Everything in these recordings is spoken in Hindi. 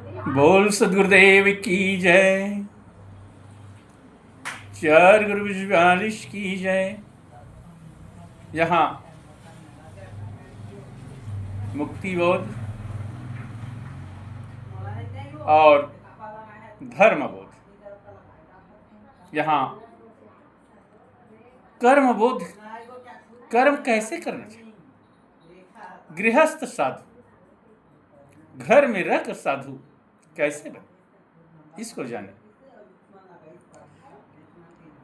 बोल सदगुरुदेव की जय। चार गुरु विश्वालिश की जय। यहाँ मुक्ति बोध और धर्म बोध, यहाँ कर्म बोध, कर्म कैसे करना चाहिए। गृहस्थ साधु घर में रहकर साधु कैसे बने, इसको जाने।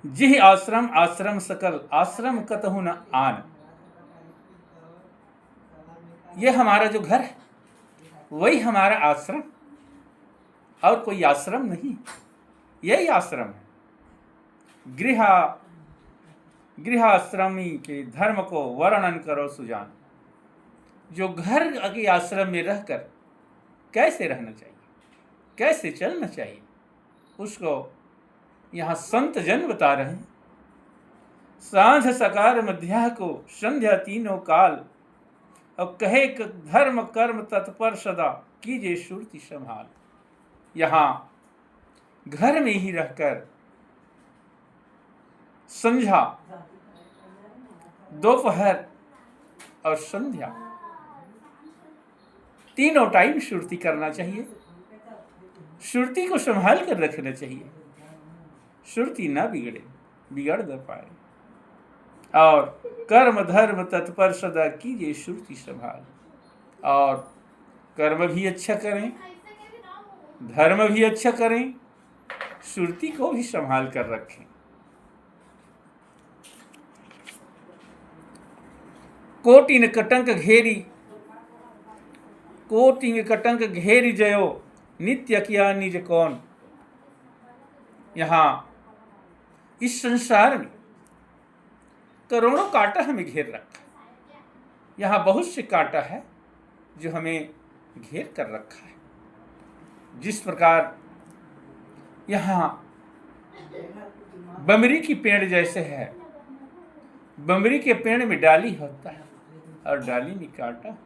जिह आश्रम आश्रम सकल आश्रम कतहु न आन। यह हमारा जो घर है वही हमारा आश्रम, और कोई आश्रम नहीं, यही आश्रम है। गृहाश्रमी के धर्म को वर्णन करो सुजान। जो घर के आश्रम में रहकर कैसे रहना चाहिए, कैसे चलना चाहिए, उसको यहाँ संत जन बता रहे हैं। सांझ सकार मध्याह को संध्या तीनों काल, और कहे धर्म कर्म तत्पर सदा कीजिए सुरति संभाल। यहाँ घर में ही रहकर संध्या, दोपहर और संध्या तीनों टाइम सुरति करना चाहिए। सुरति को संभाल कर रखना चाहिए, सुरति ना बिगड़ न पाए। और कर्म धर्म तत्पर सदा कीजिए सुरति संभाल। और कर्म भी अच्छा करें, धर्म भी अच्छा करें, सुरति को भी संभाल कर रखें। कोटिन कटंक घेरी, कोटिन कटंक घेरी जयो, नित्य किया निज कौन। यहाँ इस संसार में करोड़ों कांटा हमें घेर रखा है। यहाँ बहुत से कांटा है जो हमें घेर कर रखा है। जिस प्रकार यहाँ बमरी की पेड़ जैसे है, बमरी के पेड़ में डाली होता है और डाली में कांटा,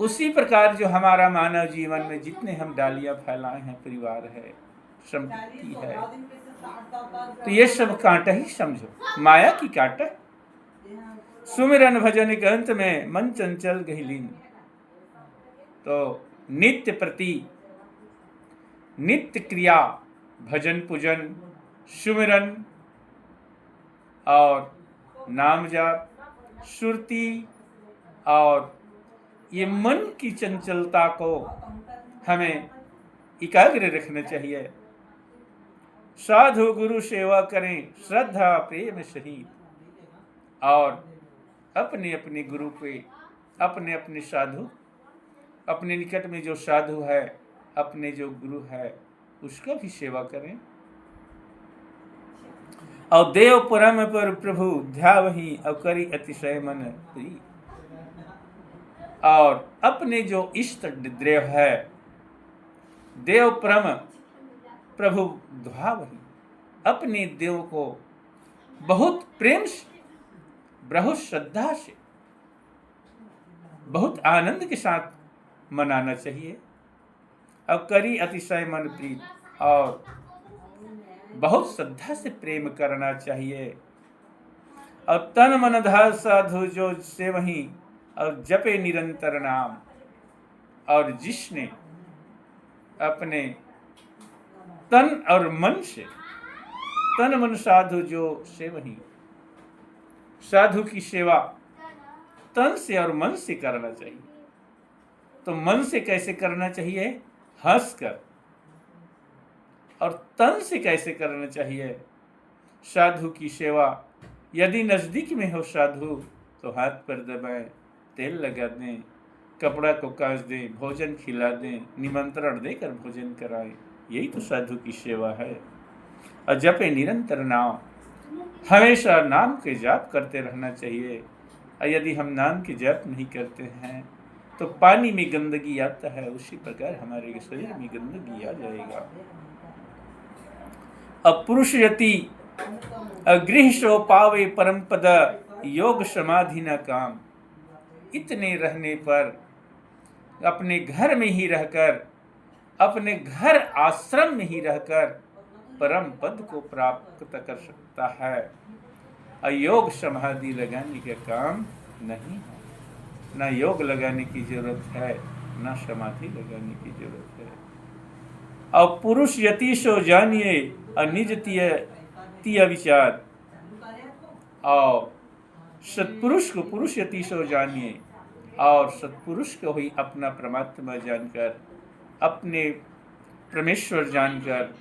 उसी प्रकार जो हमारा मानव जीवन में जितने हम डालियां फैलाए हैं, परिवार है, संपत्ति है, तो ये सब कांटा ही समझो, माया की कांटा। सुमिरन भजन के अंत में मन चंचल गहिलीन। तो नित्य प्रति नित्य क्रिया, भजन पूजन, सुमिरन और नाम जाप, सुरति, और ये मन की चंचलता को हमें एकाग्र रखना चाहिए। साधु गुरु सेवा करें श्रद्धा प्रेम सहित, और अपने अपने गुरु पे, अपने अपने साधु, अपने निकट में जो साधु है, अपने जो गुरु है, उसका भी सेवा करें। और देव परम पर प्रभु ध्यावहि, और करी अतिशय मन प्रिय। और अपने जो इष्ट देव है, देव परम प्रभु ध्यावहि, अपने देव को बहुत प्रेम से, बहुत श्रद्धा से, बहुत आनंद के साथ मनाना चाहिए। और करी अतिशय मन प्रीत, और बहुत श्रद्धा से प्रेम करना चाहिए। और तन मन धन साधु जो से वही, और जपे निरंतर नाम। और जिसने अपने तन और मन से, तन मन साधु जो से वही, साधु की सेवा तन से और मन से करना चाहिए। तो मन से कैसे करना चाहिए? हंसकर। और तन से कैसे करना चाहिए? साधु की सेवा, यदि नजदीक में हो साधु तो हाथ पर दबाएं, तेल लगा दें, कपड़ा को कांच दें, भोजन खिला दें, निमंत्रण देकर भोजन कराएं। यही तो साधु की सेवा है। और जपे निरंतर नाम, हमेशा नाम के जाप करते रहना चाहिए। और यदि हम नाम के जाप नहीं करते हैं तो पानी में गंदगी आता है, उसी प्रकार हमारे शरीर में गंदगी आ जाएगा। अब पुरुष यति गृह सो पावे परम पद, योग समाधि न काम। इतने रहने पर, अपने घर में ही रहकर अपने घर आश्रम में ही रहकर परम पद को प्राप्त कर सकता है। अयोग समाधि लगाने का काम नहीं है, ना योग लगाने की जरूरत है, ना समाधि लगाने की जरूरत है। और पुरुष यतीशो जानिए और निज तीय विचार, और सत्पुरुष को पुरुष यतीशो जानिए और सत्पुरुष को ही अपना परमात्मा जानकर, अपने परमेश्वर जानकर,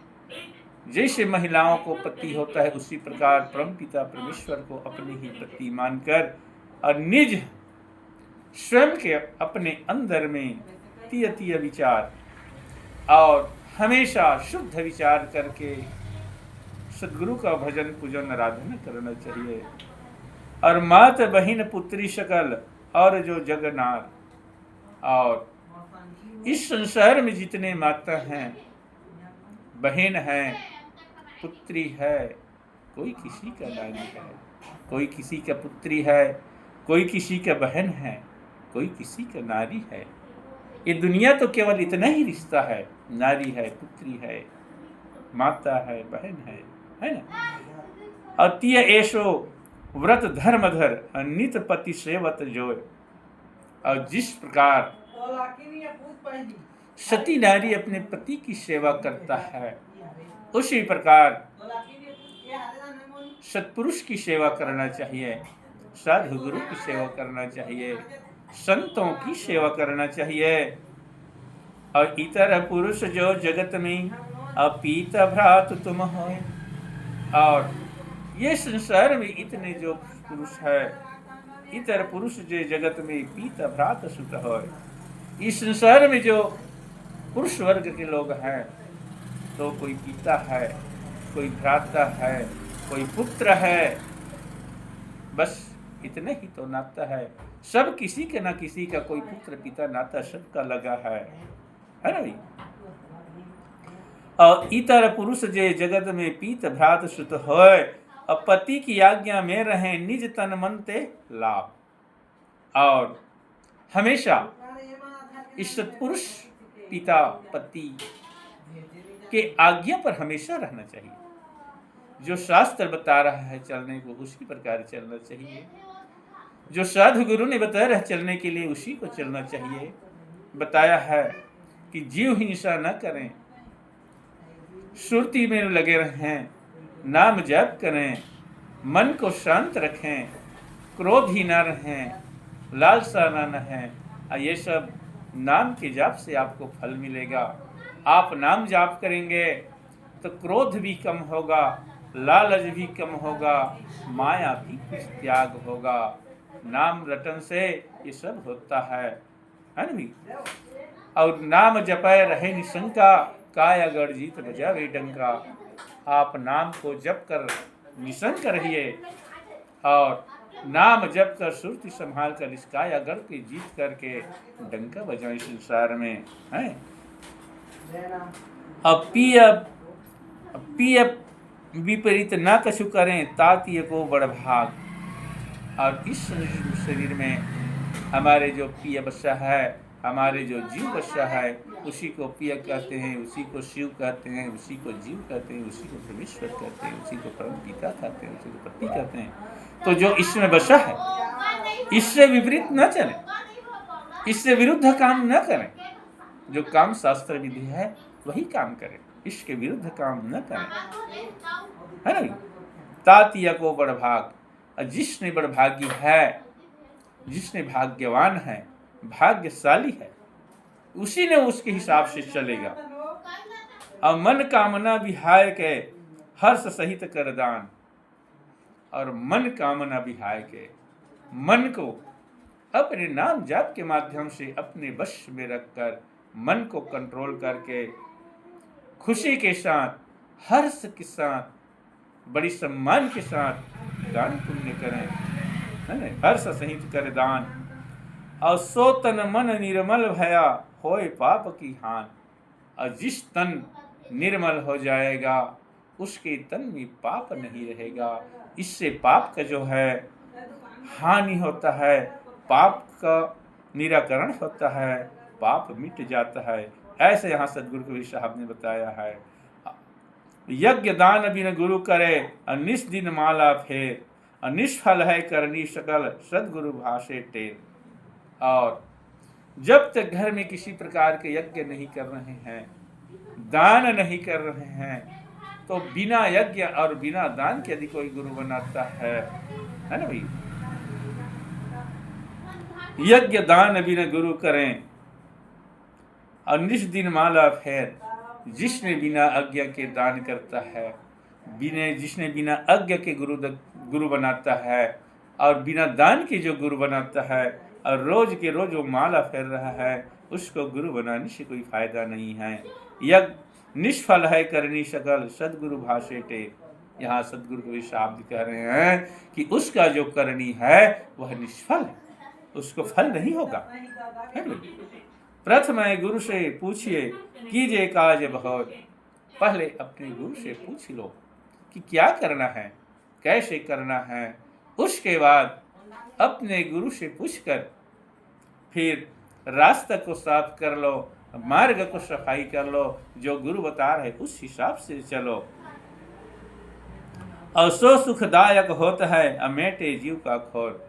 जैसे महिलाओं को पति होता है उसी प्रकार परमपिता परमेश्वर को अपने ही पति मानकर और निज स्वयं के अपने अंदर में तीय विचार और हमेशा शुद्ध विचार करके सद्गुरु का भजन पूजन आराधना करना चाहिए। और मात बहिन पुत्री शकल और जो जगनार, और इस संसार में जितने माता हैं, बहन है, पुत्री है, कोई किसी का नानी है, कोई किसी का पुत्री है, कोई किसी का बहन है, कोई किसी का नारी है। ये दुनिया तो केवल इतना ही रिश्ता है, नारी है, पुत्री है, माता है, बहन है ना। और तीय ऐसो व्रत धर्मधर नित पति सेवत जोय। और जिस प्रकार सती नारी अपने पति की सेवा करता है, उसी प्रकार सत्पुरुष की सेवा करना चाहिए, साधु गुरु की सेवा करना चाहिए, संतों की सेवा करना चाहिए। और इतर पुरुष जो जगत में अपीत भ्रात तुम हो। और ये संसार में इतने जो पुरुष है, इतर पुरुष जो जगत में पीत भ्रात सुत हो। इस संसार में जो पुरुष वर्ग के लोग हैं, तो कोई पिता है, कोई भ्राता है, कोई पुत्र है, बस इतने ही तो नाता है। सब किसी के ना किसी का कोई पुत्र पिता नाता सबका लगा है ना भाई। और इतर पुरुष जे जगत में पीत भ्रात सुत होय, और पति की आज्ञा में रहे निज तन मन ते लाभ। और हमेशा इस सत्पुरुष पिता पति के आज्ञा पर हमेशा रहना चाहिए। जो शास्त्र बता रहा है चलने को, उसी प्रकार चलना चाहिए। जो साधु गुरु ने बताया है चलने के लिए, उसी को चलना चाहिए। बताया है कि जीव हिंसा न करें, सुरती में लगे रहें, नाम जाप करें, मन को शांत रखें, क्रोध ही ना रहें, लालसा ना रहें। ये सब नाम के जाप से आपको फल मिलेगा। आप नाम जाप करेंगे तो क्रोध भी कम होगा, लालच भी कम होगा, माया भी कुछ त्याग होगा। नाम रटन से ये सब होता है ना भी। और नाम जपय रहे निशंका, काया गढ़ जीत बजावे डंका। आप नाम को जप कर निशंक रहिए, और नाम जप कर सुरती संभाल कर इस काया गढ़ के जीत करके डंका बजाएं संसार में है। अब पिय विपरीत न कछु करें, तातीय को बड़ भाग। और इस शरीर में हमारे जो पिय बसा है, हमारे जो जीव बसा है, उसी को पिय कहते हैं, उसी को शिव कहते हैं, उसी को जीव कहते हैं, उसी को परमेश्वर कहते हैं, उसी को परम पिता कहते हैं, उसी को पति कहते हैं। तो जो इसमें बसा है, इससे विपरीत न चलें, इससे विरुद्ध काम न करें। जो काम शास्त्र विधि है वही काम करें, इसके विरुद्ध काम न करें, है ना। तातीय को बड़ भाग। जिसने बड़भागी है, जिसने भाग्यवान है, भाग्यशाली है, उसी ने उसके हिसाब से चलेगा। और मन कामना विहाय के हर्ष सहित कर दान। और मन कामना विहाय के, मन को अपने नाम जाप के माध्यम से अपने वश में रखकर, मन को कंट्रोल करके खुशी के साथ, हर्ष के साथ, बड़ी सम्मान के साथ दान पुण्य करें, है ना। हर्ष सहित कर दान। और सो तन मन निर्मल भया होए पाप की हान। और जिस तन निर्मल हो जाएगा, उसके तन में पाप नहीं रहेगा। इससे पाप का जो है हानि होता है, पाप का निराकरण होता है, पाप मिट जाता है। ऐसे यहाँ सदगुरु कबीर साहब ने बताया है। यज्ञ दान बिन गुरु करे, अनिस दिन माला फेर, निष्फल है करनी सकल, सदगुरु भाषे टेर। और जब तक घर में किसी प्रकार के यज्ञ नहीं कर रहे हैं, दान नहीं कर रहे हैं, तो बिना यज्ञ और बिना दान के यदि कोई गुरु बनाता है ना भाई, यज्ञ दान बिना गुरु करें, अनिस दिन माला फेर, जिसने बिना आज्ञा के दान करता है, जिसने बिना आज्ञा के गुरु बनाता है और बिना दान के जो गुरु बनाता है और रोज के रोज वो माला फेर रहा है, उसको गुरु बनाने से कोई फायदा नहीं है। यज्ञ निष्फल है करनी सकल, सदगुरु भाषे टेर। यहाँ सदगुरु कबीर साहब कह रहे हैं कि उसका जो करनी है वह निष्फल है, उसको फल नहीं होगा। प्रथम गुरु से पूछिए कीजिए काज बहुत, पहले अपने गुरु से पूछ लो कि क्या करना है, कैसे करना है। उसके बाद अपने गुरु से पूछकर फिर रास्ता को साफ कर लो, मार्ग को सफाई कर लो, जो गुरु बता रहे उस हिसाब से चलो। और सो सुखदायक होता है अमेटे जीव का खोर।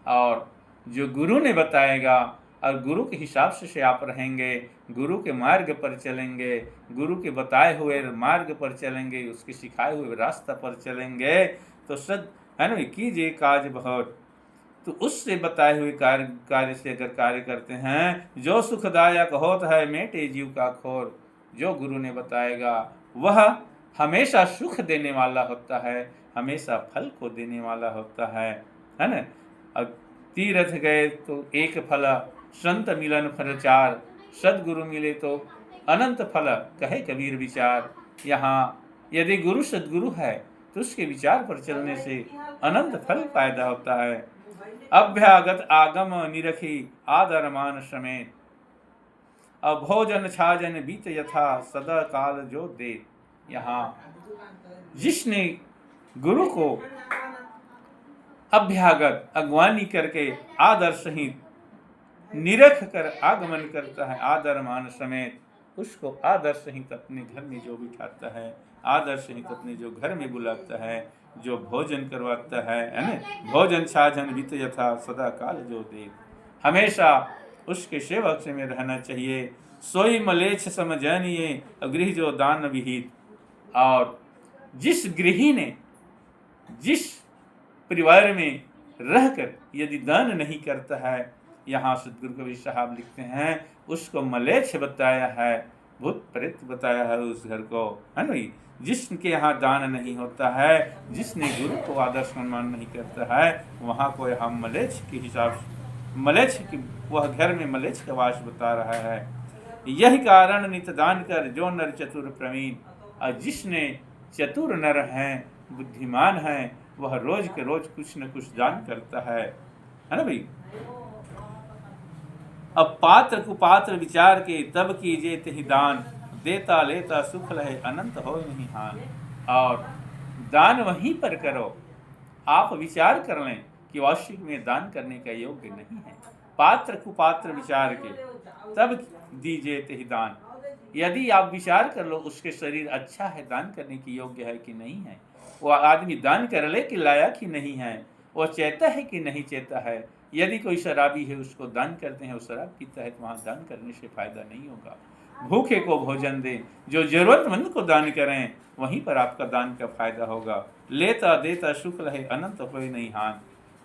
और जो गुरु ने बताएगा और गुरु के हिसाब से आप रहेंगे, गुरु के मार्ग पर चलेंगे, गुरु के बताए हुए मार्ग पर चलेंगे, उसके सिखाए हुए रास्ता पर चलेंगे, तो सद है ना, कीजिए काज बहुत। तो उससे बताए हुए कार्य से अगर कार्य करते हैं, जो सुखदायक होता है मेटे जीव का खोर। जो गुरु ने बताएगा वह हमेशा सुख देने वाला होता है, हमेशा फल को देने वाला होता है ना। अब तीर्थ गए तो एक फल, संत मिलन फल चार, सदगुरु मिले तो अनंत फल, कहे कबीर विचार। यहाँ यदि गुरु सदगुरु है तो उसके विचार पर चलने से अनंत फल पैदा होता है। अभ्यागत आगम निरखी आदर मान समेत, अभोजन छाजन बीत यथा सदा काल जो दे। यहाँ जिसने गुरु को अभ्यागत अगवानी करके आदर सहित निरख कर आगमन करता है, आदर मान समेत, उसको आदर सहित अपने घर में जो बिठाता है, आदर सहित अपने जो घर में बुलाता है, जो भोजन करवाता है ना, भोजन छाजन बीत यथा सदा काल जो दे। हमेशा उसके सेवक से में रहना चाहिए। सोई मलेच्छ समझनिए गृह जो दान विहित। और जिस गृही ने जिस परिवार में रहकर यदि दान नहीं करता है, यहाँ सदगुरु कबीर साहब लिखते हैं उसको मलेच्छ बताया है, भूत प्रेत बताया है उस घर को, है ना। जिसके यहाँ दान नहीं होता है, जिसने गुरु को आदर सम्मान नहीं करता है, वहाँ को यहाँ मलेच्छ के हिसाब से, मलेच्छ की वह घर में मलेच्छ का वास बता रहा है। यही कारण नित दान कर जो नर चतुर प्रवीण। और जिसने चतुर नर हैं, बुद्धिमान हैं, वह रोज के रोज कुछ न कुछ दान करता है ना भाई। अब पात्र कुपात्र विचार के तब कीजिए तहि दान, देता लेता सुख लहे अनंत हो नहीं हान। और दान वहीं पर करो, आप विचार कर लें कि वार्षिक में दान करने का योग्य नहीं है। पात्र कुपात्र विचार के तब दीजिए तहि दान। यदि आप विचार कर लो उसके शरीर अच्छा है, दान करने की योग्य है कि नहीं है, वो आदमी दान कर ले कि लायक ही नहीं है, वो चेता है कि नहीं चेता है। यदि कोई शराबी है उसको दान करते हैं, वो शराब पीता है, तो वहाँ दान करने से फायदा नहीं होगा। भूखे को भोजन दें, जो जरूरतमंद को दान करें, वहीं पर आपका दान का फायदा होगा। लेता देता सुख रहे अनंत होए नहीं हान।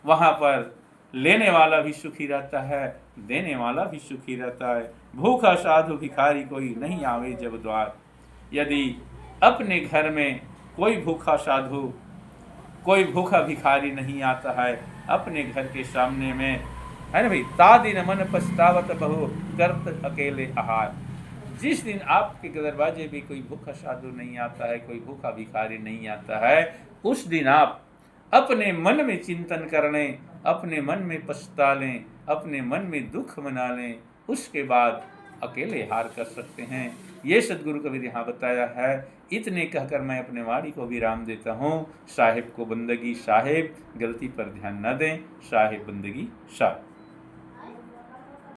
वहाँ पर लेने वाला भी सुखी रहता है, देने वाला भी सुखी रहता है। भूखा साधु भिखारी कोई नहीं आवे जब द्वार। यदि अपने घर में कोई भूखा साधु, कोई भूखा भिखारी नहीं आता है अपने घर के सामने में, है ना भाई, ता दिन मन पछतावत बहु करत अकेले आहार। जिस दिन आपके दरवाजे भी कोई भूखा साधु नहीं आता है, कोई भूखा भिखारी नहीं आता है, उस दिन आप अपने मन में चिंतन कर लें, अपने मन में पछता लें, अपने मन में दुख मना लें, उसके बाद अकेले हार कर सकते हैं। ये सदगुरु कबीर यहाँ बताया है। इतने कहकर मैं अपने वाणी को विराम देता हूँ। साहिब को बंदगी साहिब, गलती पर ध्यान न दें। साहिब बंदगी साहिब।